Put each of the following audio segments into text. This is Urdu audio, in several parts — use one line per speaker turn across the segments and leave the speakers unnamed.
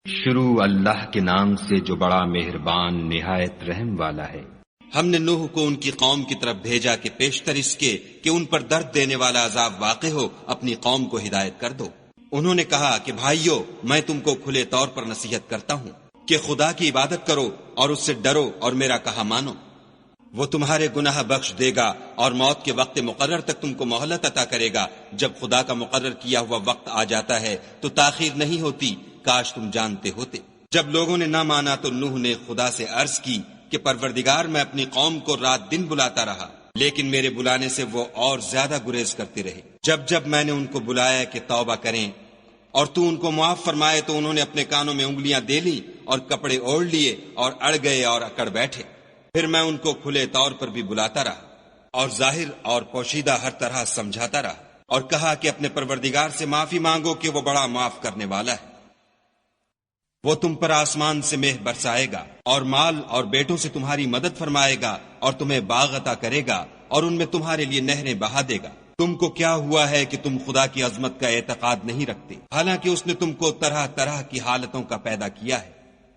شروع اللہ کے نام سے جو بڑا مہربان نہایت رحم والا ہے۔
ہم نے نوح کو ان کی قوم کی طرف بھیجا کہ پیشتر اس کے کہ ان پر درد دینے والا عذاب واقع ہو اپنی قوم کو ہدایت کر دو۔ انہوں نے کہا کہ بھائیو، میں تم کو کھلے طور پر نصیحت کرتا ہوں کہ خدا کی عبادت کرو اور اس سے ڈرو اور میرا کہا مانو۔ وہ تمہارے گناہ بخش دے گا اور موت کے وقت مقرر تک تم کو مہلت عطا کرے گا۔ جب خدا کا مقرر کیا ہوا وقت آ جاتا ہے تو تاخیر نہیں ہوتی، کاش تم جانتے ہوتے۔ جب لوگوں نے نہ مانا تو نوح نے خدا سے عرض کی کہ پروردگار، میں اپنی قوم کو رات دن بلاتا رہا، لیکن میرے بلانے سے وہ اور زیادہ گریز کرتے رہے۔ جب میں نے ان کو بلایا کہ توبہ کریں اور تو ان کو معاف فرمائے تو انہوں نے اپنے کانوں میں انگلیاں دے لی اور کپڑے اوڑھ لیے اور اڑ گئے اور اکڑ بیٹھے۔ پھر میں ان کو کھلے طور پر بھی بلاتا رہا اور ظاہر اور پوشیدہ ہر طرح سمجھاتا رہا، اور کہا کہ اپنے پروردگار سے معافی مانگو کہ وہ بڑا معاف کرنے والا ہے۔ وہ تم پر آسمان سے مہ برسائے گا اور مال اور بیٹوں سے تمہاری مدد فرمائے گا اور تمہیں باغ عطا کرے گا اور ان میں تمہارے لیے نہریں بہا دے گا۔ تم کو کیا ہوا ہے کہ تم خدا کی عظمت کا اعتقاد نہیں رکھتے، حالانکہ اس نے تم کو طرح طرح کی حالتوں کا پیدا کیا ہے؟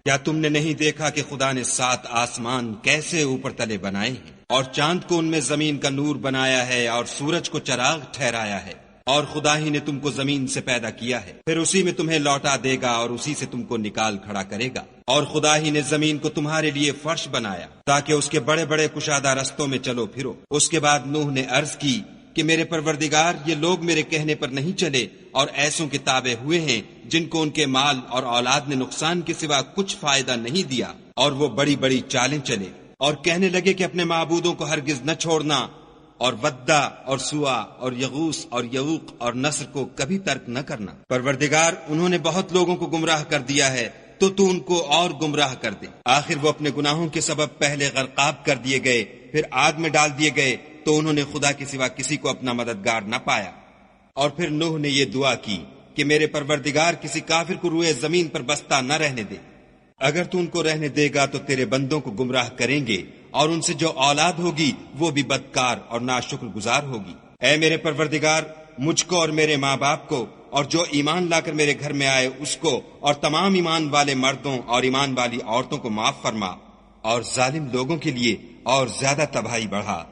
کیا تم نے نہیں دیکھا کہ خدا نے 7 آسمان کیسے اوپر تلے بنائے ہیں، اور چاند کو ان میں زمین کا نور بنایا ہے اور سورج کو چراغ ٹھہرایا ہے، اور خدا ہی نے تم کو زمین سے پیدا کیا ہے، پھر اسی میں تمہیں لوٹا دے گا اور اسی سے تم کو نکال کھڑا کرے گا۔ اور خدا ہی نے زمین کو تمہارے لیے فرش بنایا تاکہ اس کے بڑے بڑے کشادہ رستوں میں چلو پھرو۔ اس کے بعد نوح نے عرض کی کہ میرے پروردگار، یہ لوگ میرے کہنے پر نہیں چلے اور ایسوں کے تابع ہوئے ہیں جن کو ان کے مال اور اولاد نے نقصان کے سوا کچھ فائدہ نہیں دیا، اور وہ بڑی بڑی چالیں چلے اور کہنے لگے کہ اپنے معبودوں کو ہرگز نہ چھوڑنا، اور ودہ اور سوا اور یغوس اور یعوق اور نصر کو کبھی ترک نہ کرنا۔ پروردگار، انہوں نے بہت لوگوں کو گمراہ کر دیا ہے، تو ان کو اور گمراہ کر دے۔ آخر وہ اپنے گناہوں کے سبب پہلے غرقاب کر دیے گئے، پھر آگ میں ڈال دیے گئے، تو انہوں نے خدا کے سوا کسی کو اپنا مددگار نہ پایا۔ اور پھر نوح نے یہ دعا کی کہ میرے پروردگار، کسی کافر کو روئے زمین پر بستہ نہ رہنے دے۔ اگر تو ان کو رہنے دے گا تو تیرے بندوں کو گمراہ کریں گے، اور ان سے جو اولاد ہوگی وہ بھی بدکار اور ناشکر گزار ہوگی۔ اے میرے پروردگار، مجھ کو اور میرے ماں باپ کو اور جو ایمان لا کر میرے گھر میں آئے اس کو اور تمام ایمان والے مردوں اور ایمان والی عورتوں کو معاف فرما، اور ظالم لوگوں کے لیے اور زیادہ تباہی بڑھا۔